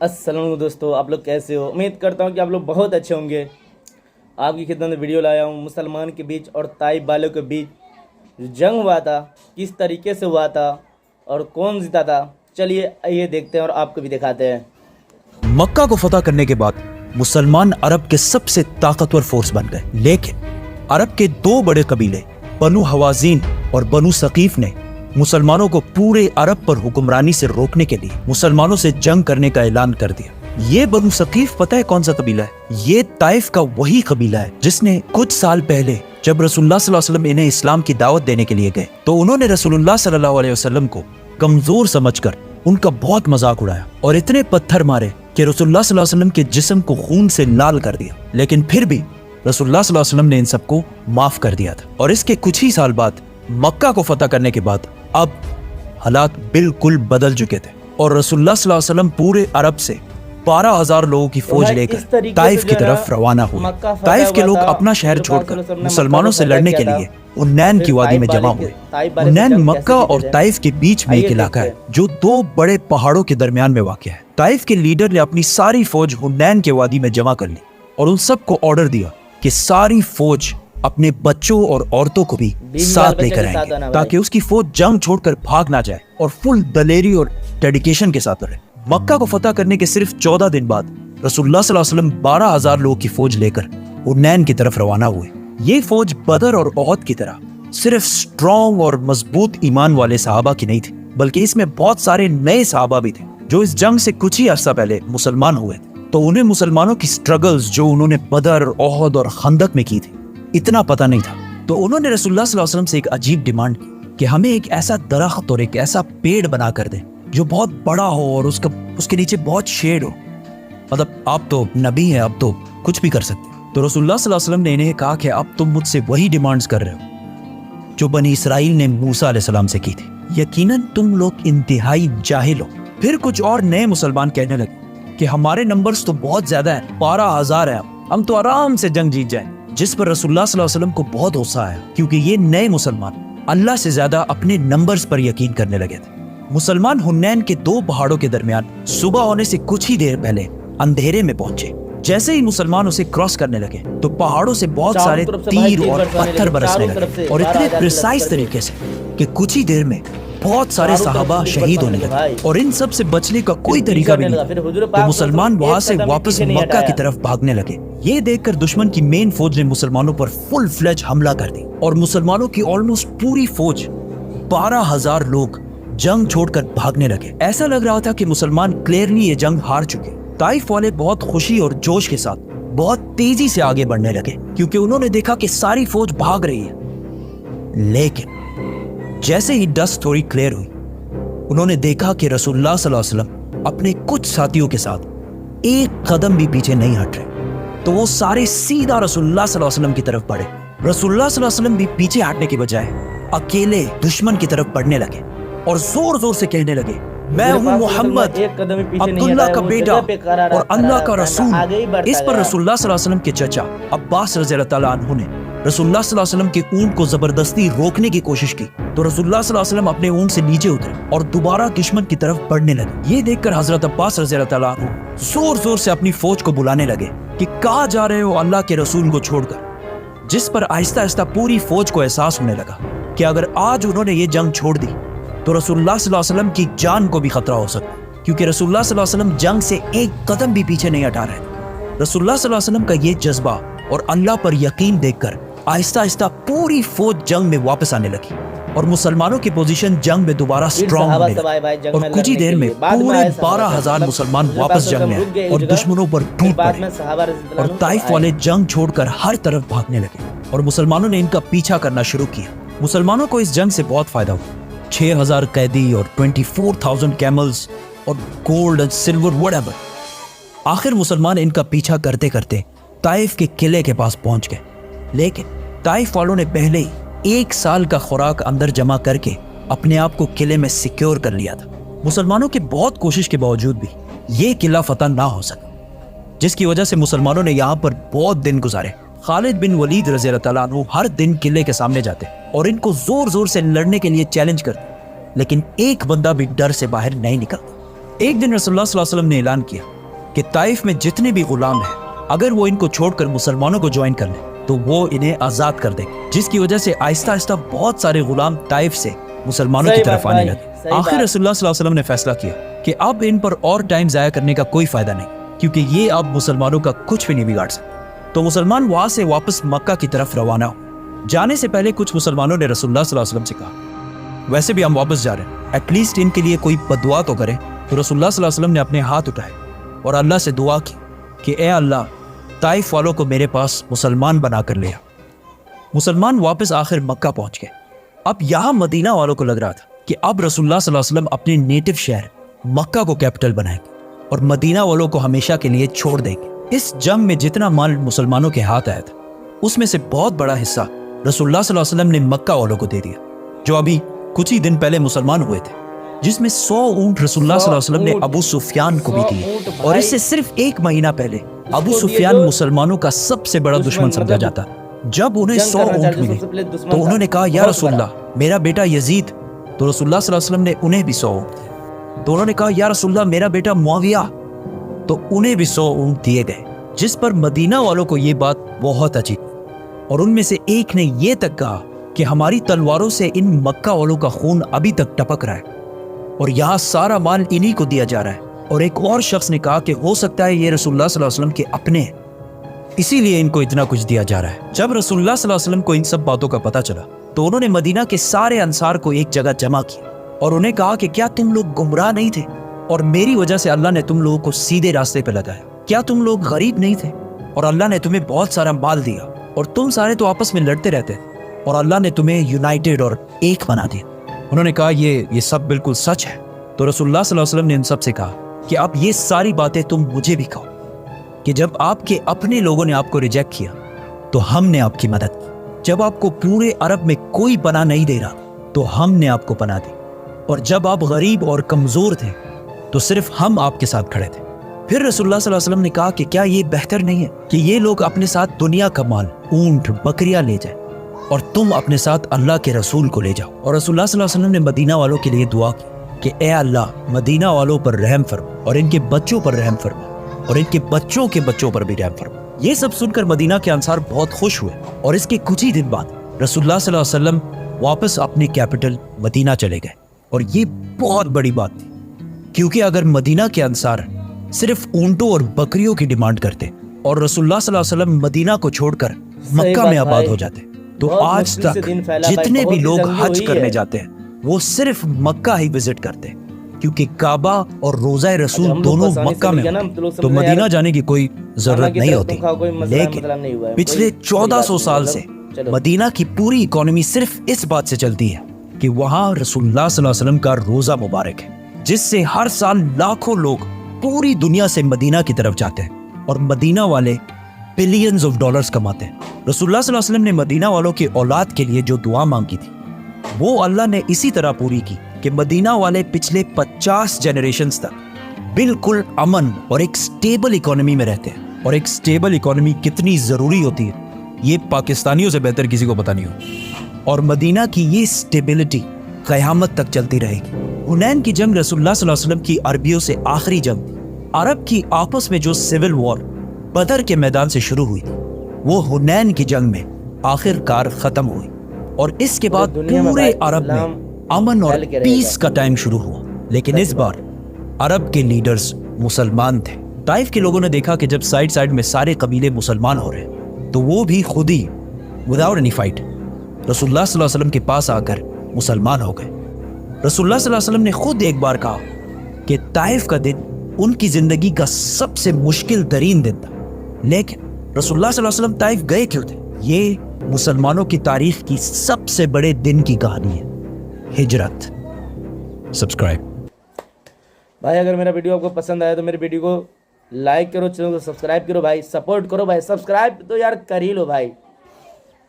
السلام علیکم دوستو، آپ لوگ کیسے ہو؟ امید کرتا ہوں کہ آپ لوگ بہت اچھے ہوں گے۔ آپ کی خدمت میں ویڈیو لایا ہوں مسلمان کے بیچ اور طائف والوں کے بیچ جو جنگ ہوا تھا، کس طریقے سے ہوا تھا اور کون جیتا تھا۔ چلیے آئیے دیکھتے ہیں اور آپ کو بھی دکھاتے ہیں۔ مکہ کو فتح کرنے کے بعد مسلمان عرب کے سب سے طاقتور فورس بن گئے، لیکن عرب کے دو بڑے قبیلے بنو حوازین اور بنو ثقیف نے مسلمانوں کو پورے عرب پر حکمرانی سے روکنے کے لیے مسلمانوں سے جنگ کرنے کا اعلان کر دیا۔ یہ بنو ثقیف پتہ ہے کون سا قبیلہ ہے؟ یہ طائف کا وہی قبیلہ ہے جس نے کچھ سال پہلے جب رسول اللہ صلی اللہ علیہ وسلم انہیں اسلام کی دعوت دینے کے لیے گئے تو انہوں نے رسول اللہ صلی اللہ علیہ وسلم کو کمزور سمجھ کر ان کا بہت مذاق اڑایا اور اتنے پتھر مارے کہ رسول اللہ صلی اللہ علیہ وسلم کے جسم کو خون سے لال کر دیا، لیکن پھر بھی رسول اللہ صلی اللہ علیہ وسلم نے ان سب کو معاف کر دیا تھا۔ اور اس کے کچھ ہی سال بعد مکہ کو فتح کرنے کے بعد اب حالات بالکل بدل چکے تھے اور رسول اللہ صلی اللہ علیہ وسلم پورے عرب سے 12,000 لوگوں کی فوج لے کر طائف کی طرف روانہ ہوئے۔ طائف کے لوگ اپنا شہر چھوڑ کر مسلمانوں سے لڑنے کے لیے انین کی وادی میں جمع ہوئے۔ انین مکہ اور طائف کے بیچ میں ایک علاقہ ہے جو دو بڑے پہاڑوں کے درمیان میں واقع ہے۔ طائف کے لیڈر نے اپنی ساری فوج انین کے وادی میں جمع کر لی اور ان سب کو آرڈر دیا کہ ساری فوج اپنے بچوں اور عورتوں کو بھی ساتھ لے کر آئیں گے تاکہ اس کی فوج جنگ چھوڑ کر بھاگ نہ جائے اور فل دلیری اور ڈیڈیکیشن کے ساتھ لڑے۔ مکہ کو فتح کرنے کے صرف 14 دن بعد رسول اللہ صلی اللہ علیہ وسلم 12,000 لوگوں کی فوج لے کر انین کی طرف روانہ ہوئے۔ یہ فوج بدر اور احد کی طرح صرف سٹرونگ اور مضبوط ایمان والے صحابہ کی نہیں تھی، بلکہ اس میں بہت سارے نئے صحابہ بھی تھے جو اس جنگ سے کچھ ہی عرصہ پہلے مسلمان ہوئے تھے، تو انہیں مسلمانوں کی سٹرگلز جو انہوں نے بدر، احد اور خندق میں کی تھی اتنا پتہ نہیں تھا۔ تو انہوں نے رسول اللہ صلی اللہ علیہ وسلم سے ایک عجیب ڈیمانڈ کی کہ ہمیں ایک ایسا درخت اور ایک ایسا پیڑ بنا کر دیں جو بہت بڑا ہو اور اس کے نیچے بہت شیڈ ہو، مطلب آپ تو نبی ہیں، اب تو کچھ بھی کر سکتے۔ تو رسول اللہ صلی اللہ علیہ وسلم نے انہیں کہا کہ اب تم مجھ سے وہی ڈیمانڈز کر رہے ہو جو بنی اسرائیل نے موسیٰ علیہ السلام سے کی تھی، یقیناً تم لوگ انتہائی جاہل ہو۔ پھر کچھ اور نئے مسلمان کہنے لگے کہ ہمارے نمبرز تو بہت زیادہ ہیں، 12,000 ہیں، ہم تو آرام سے جنگ جیت جائیں، جس پر رسول اللہ صلی اللہ علیہ وسلم کو بہت غصہ آیا کیونکہ یہ نئے مسلمان اللہ سے زیادہ اپنے نمبرز پر یقین کرنے لگے تھے۔ مسلمان حنین کے دو پہاڑوں کے درمیان صبح ہونے سے کچھ ہی دیر پہلے اندھیرے میں پہنچے۔ جیسے ہی مسلمان اسے کراس کرنے لگے تو پہاڑوں سے بہت سارے تیر اور پتھر برسنے لگے اور اتنے پریسائز طریقے سے کہ کچھ ہی دیر میں بہت سارے صحابہ شہید ہونے لگے اور ان سب سے بچنے کا کوئی طریقہ بھی نہیں تھا۔ تو مسلمان وہاں سے واپس مکہ کی طرف بھاگنے لگے۔ یہ دیکھ کر دشمن کی مین فوج نے مسلمانوں پر فل فلیج حملہ کر دی اور مسلمانوں کی آلموسٹ پوری فوج 12,000 لوگ جنگ چھوڑ کر بھاگنے لگے۔ ایسا لگ رہا تھا کہ مسلمان کلیئرلی یہ جنگ ہار چکے۔ طائف والے بہت خوشی اور جوش کے ساتھ بہت تیزی سے آگے بڑھنے لگے کیونکہ انہوں نے دیکھا کہ ساری فوج بھاگ رہی ہے، لیکن جیسے ہی ڈسٹ تھوڑی کلیئر ہوئی انہوں نے دیکھا کہ رسول اللہ صلی اللہ علیہ وسلم اپنے کچھ ساتھیوں کے ساتھ ایک قدم بھی پیچھے نہیں ہٹ رہے، تو وہ سارے سیدھا رسول اللہ صلی اللہ علیہ وسلم کی طرف بڑھے۔ رسول اللہ صلی اللہ علیہ وسلم بھی پیچھے ہٹنے کی بجائے اکیلے دشمن کی طرف بڑھنے لگے اور زور زور سے کہنے لگے، میں ہوں محمد، عبداللہ کا بیٹا اور اللہ کا رسول۔ اس پر رسول اللہ صلی اللہ علیہ وسلم کے چچا عباس رضی اللہ تعالیٰ عنہ نے رسول اللہ صلی اللہ علیہ وسلم کے اونٹ کو زبردستی روکنے کی کوشش کی، تو رسول اللہ صلی اللہ علیہ وسلم اپنے اونٹ سے نیچے اترے اور دوبارہ دشمن کی طرف بڑھنے لگے۔ یہ دیکھ کر حضرت عباس رضی اللہ تعالیٰ عنہ زور زور سے اپنی فوج کو بلانے لگے کہ کہاں جا رہے ہو اللہ کے رسول کو چھوڑ کر، جس پر آہستہ آہستہ پوری فوج کو احساس ہونے لگا کہ اگر آج انہوں نے یہ جنگ چھوڑ دی تو رسول اللہ صلی اللہ علیہ وسلم کی جان کو بھی خطرہ ہو سکتا، کیونکہ رسول اللہ صلی اللہ علیہ وسلم جنگ سے ایک قدم بھی پیچھے نہیں ہٹا رہے۔ رسول اللہ صلی اللہ علیہ وسلم کا یہ جذبہ اور اللہ پر یقین دیکھ کر آہستہ آہستہ پوری فوج جنگ میں واپس آنے لگی اور مسلمانوں کی پوزیشن جنگ میں دوبارہ سٹرونگ ہونے لگی اور کچھ ہی دیر میں پورے 12,000 مسلمان واپس جنگ میں آئے اور دشمنوں پر ٹوٹ پڑے اور طائف والے جنگ چھوڑ کر ہر طرف بھاگنے لگے اور مسلمانوں نے ان کا پیچھا کرنا شروع کیا۔ مسلمانوں کو اس جنگ سے بہت فائدہ ہوا، 6,000 قیدی اور 24,000 کیملز اور گولڈ اور سلور whatever۔ آخر مسلمان ان کا پیچھا کرتے کرتے طائف کے قلعے کے پاس پہنچ گئے، لیکن طائف والوں نے پہلے ہی 1 سال کا خوراک اندر جمع کر کے اپنے آپ کو قلعے میں سیکیور کر لیا تھا۔ مسلمانوں کی بہت کوشش کے باوجود بھی یہ قلعہ فتح نہ ہو سکا، جس کی وجہ سے مسلمانوں نے یہاں پر بہت دن گزارے۔ خالد بن ولید رضی اللہ تعالیٰ عنہ ہر دن قلعے کے سامنے جاتے اور ان کو زور زور سے لڑنے کے لیے چیلنج کرتے، لیکن ایک بندہ بھی ڈر سے باہر نہیں نکلتا۔ एक दिन रसूलुल्लाह सल्लल्लाहु अलैहि वसल्लम ने ऐलान किया कि ताइफ में जितने भी गुलाम हैं, अगर वो इनको छोड़कर मुसलमानों को ज्वाइन कर लें तो वो इन्हें आजाद कर देंगे, जिसकी वजह से आहिस्ता आहिस्ता बहुत सारे गुलाम ताइफ से मुसलमानों की तरफ आने लगे। आखिर रसूलुल्लाह सल्लल्लाहु अलैहि वसल्लम ने फैसला किया कि अब इन पर और टाइम जाया करने का कोई फायदा नहीं, क्योंकि ये अब मुसलमानों का कुछ भी नहीं बिगाड़ सकते। तो मुसलमान वहां से वापस मक्का की तरफ रवाना हो। जाने से पहले कुछ मुसलमानों ने रसूलुल्लाह सल्लल्लाहु अलैहि वसल्लम से कहा, वैसे भी हम वापस जा रहे हैं, एटलीस्ट इनके लिए कोई बदुआ तो करें। तो रसूलुल्लाह सल्लल्लाहु अलैहि वसल्लम ने अपने हाथ उठाए और अल्लाह से दुआ की कि ए अल्लाह, ताइफ वालों को मेरे पास मुसलमान बना कर ले आ। मुसलमान वापस आखिर मक्का पहुंच गए। अब यहाँ मदीना वालों को लग रहा था कि अब रसूलुल्लाह सल्लल्लाहु अलैहि वसल्लम अपने नेटिव शहर मक्का को कैपिटल बनाएंगे और मदीना वालों को हमेशा के लिए छोड़ देंगे। इस जंग में जितना माल मुसलमानों के हाथ आया था, उसमें से बहुत बड़ा हिस्सा रसूलुल्लाह सल्लल्लाहु अलैहि वसल्लम ने मक्का वालों को दे दिया, जो अभी कुछ ही दिन पहले मुसलमान हुए थे, जिसमें 100 ऊंट रसूलुल्लाह सल्लल्लाहु अलैहि वसल्लम ने अबू सुफियान को भी दिए। और इससे सिर्फ एक महीना पहले अबू सुफियान मुसलमानों का सबसे बड़ा दुश्मन समझा जाता। जब उन्हें 100 ऊंट मिले तो उन्होंने कहा, या रसूलल्लाह, मेरा बेटा यजीद। तो रसूलुल्लाह सल्लल्लाहु अलैहि वसल्लम ने उन्हें भी 100 ऊंट। तो उन्होंने कहा, या रसूलल्लाह, मेरा बेटा मुआविया। तो उन्हें भी 100 ऊंट दिए गए, जिस पर मदीना वालों को ये बात बहुत अजीब। और उनमें से एक ने ये तक कहा कि हमारी तलवारों से इन मक्का वालों का खून अभी तक टपक रहा है और यहाँ सारा माल इन्हीं को दिया जा रहा है। और एक और शख्स ने कहा कि हो सकता है ये रसूलुल्लाह सल्लल्लाहु अलैहि वसल्लम के अपने हैं, इसीलिए इनको इतना कुछ दिया जा रहा है। जब रसूलुल्लाह सल्लल्लाहु अलैहि वसल्लम को इन सब बातों का पता चला तो उन्होंने मदीना के सारे अंसार को एक जगह जमा किया और उन्हें कहा कि क्या तुम लोग गुमराह नहीं थे और मेरी वजह से अल्लाह ने तुम लोगों को सीधे रास्ते पर लगाया? क्या तुम लोग गरीब नहीं थे और अल्लाह ने तुम्हें बहुत सारा माल दिया और तुम सारे तो आपस में लड़ते रहते और अल्लाह ने तुम्हें यूनाइटेड और एक बना दिया? उन्होंने कहा, ये सब बिल्कुल सच है। तो रसूलुल्लाह सल्लल्लाहु अलैहि वसल्लम ने इन सब से कहा कि अब ये सारी बातें तुम मुझे भी कहो कि जब आपके अपने लोगों ने आपको रिजेक्ट किया तो हमने आपकी मदद की, जब आपको पूरे अरब में कोई पनाह नहीं दे रहा तो हमने आपको पनाह दी, और जब आप गरीब और कमजोर थे तो सिर्फ हम आपके साथ खड़े थे। फिर रसूलुल्लाह सल्लल्लाहु अलैहि वसल्लम ने कहा कि क्या ये बेहतर नहीं है कि ये लोग अपने साथ दुनिया का माल, ऊंट, बकरियां ले जाए और तुम अपने साथ अल्लाह के रसूल को ले जाओ? और रसूलुल्लाह सल्लल्लाहु अलैहि वसल्लम ने मदीना वालों के लिए दुआ की कि ए अल्लाह, मदीना वालों पर रहम फरमा और इनके बच्चों पर रहम फरमा और इनके बच्चों के बच्चों पर भी रहम फरमा। ये सब सुनकर मदीना के अंसार बहुत खुश हुए और इसके कुछ ही दिन बाद रसूलुल्लाह सल्लल्लाहु अलैहि वसल्लम वापस अपने कैपिटल मदीना चले गए। और ये बहुत बड़ी बात थी, क्योंकि अगर मदीना के अंसार सिर्फ ऊंटों और बकरियों की डिमांड करते और रसूलुल्लाह सल्लल्लाहु अलैहि वसल्लम मदीना को छोड़कर मक्का में आबाद हो जाते तो आज तक जितने भी लोग हज करने जाते हैं वो सिर्फ मक्का ही विजिट करते, क्योंकि काबा और रोज़ा रसूल दोनों मक्का में होते, तो मदीना जाने की कोई जरूरत नहीं होती। लेकिन पिछले 1400 साल से मदीना की पूरी इकोनॉमी सिर्फ इस बात से चलती है कि वहाँ रसूलुल्लाह सल्लल्लाहु अलैहि वसल्लम का रोज़ा मुबारक है, जिससे हर साल लाखों लोग पूरी दुनिया से मदीना की तरफ जाते हैं और मदीना वाले बिलियंस ऑफ डॉलर्स कमाते हैं। रसूलुल्लाह सल्लल्लाहु अलैहि वसल्लम ने मदीना वालों की औलाद के लिए जो दुआ मांगी थी वो अल्लाह ने इसी तरह पूरी की कि मदीना वाले पिछले 50 जनरेशन्स तक बिल्कुल अमन और एक स्टेबल इकोनॉमी में रहते हैं। और एक स्टेबल इकोनॉमी कितनी ज़रूरी होती है ये पाकिस्तानियों से बेहतर किसी को पता नहीं हो। और मदीना की ये स्टेबिलिटी क़यामत तक चलती रहेगी। हुनैन की जंग रसूलुल्लाह सल्लल्लाहु अलैहि वसल्लम की अरबियों से आखिरी जंग थी। अरब की आपस में जो सिविल वॉर बदर के मैदान से शुरू हुई थी वो हुनैन की जंग में आखिरकार ख़त्म हुई और इसके बाद पूरे अरब में अमन और पीस का टाइम शुरू हुआ। लेकिन इस बार अरब के लीडर्स मुसलमान थे। ताइफ के लोगों ने देखा कि जब साइड साइड में सारे कबीले मुसलमान हो रहे हैं तो वो भी खुद ही विदाउट एनी फाइट रसूलुल्लाह सल्लल्लाहु अलैहि वसल्लम के पास आकर मुसलमान हो गए। रसूलुल्लाह सल्लल्लाहु अलैहि वसल्लम ने खुद एक बार कहा कि ताइफ का दिन उनकी जिंदगी का सबसे मुश्किल तरीन दिन था। लेकिन रसूलुल्लाह सल्लल्लाहु अलैहि वसल्लम ताइफ गए क्यों थे? ये मुसलमानों की तारीख की सबसे बड़े दिन की कहानी है, हिजरत। सब्सक्राइब भाई, अगर मेरा वीडियो आपको पसंद आया तो मेरे वीडियो को लाइक करो, चैनल को सब्सक्राइब करो भाई, सपोर्ट करो भाई। सब्सक्राइब तो यार कर ही लो भाई।